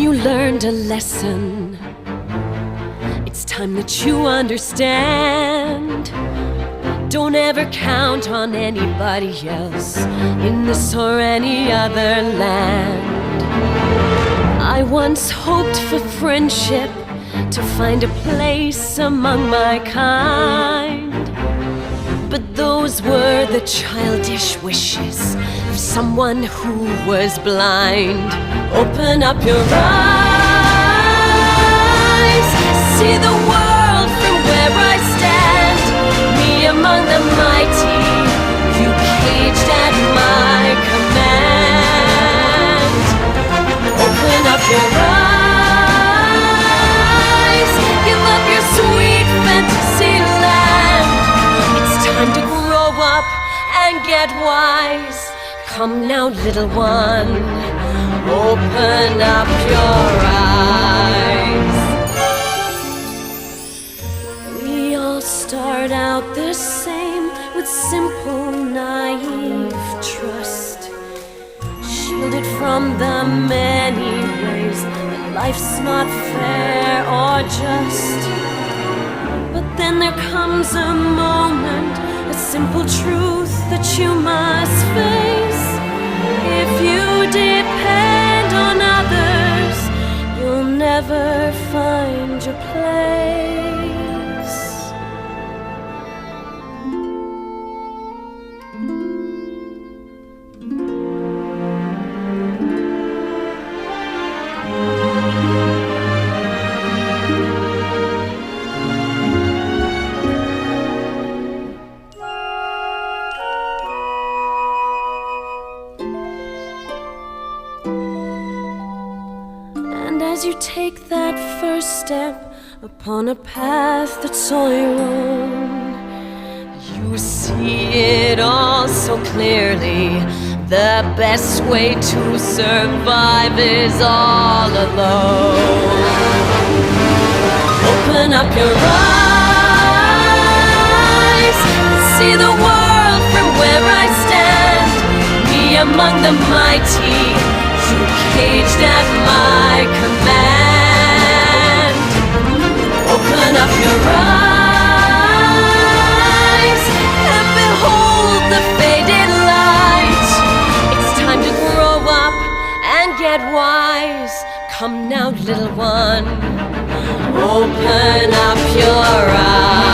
you learned a lesson. It's time that you understand. Don't ever count on anybody else in this or any other land. I once hoped for friendship, to find a place among my kind. But those were the childish wishes of someone who was blind. Open up your eyes, see the world from where I stand. Me among the mighty, you caged at my command. Open up your eyes, give up your sweet fantasy land. It's time to grow up and get wise. Come now, little one, open up your eyes. We all start out the same, with simple, naive trust, shielded from the many ways that life's not fair or just. But then there comes a moment, a simple truth that you must face. If you depend on others, you'll never find your place. As you take that first step upon a path that's all your own, you see it all so clearly. The best way to survive is all alone. Open up your eyes, see the world from where I stand. Me among the mighty, you caged at my command. Open up your eyes and behold the faded light. It's time to grow up and get wise. Come now, little one, open up your eyes.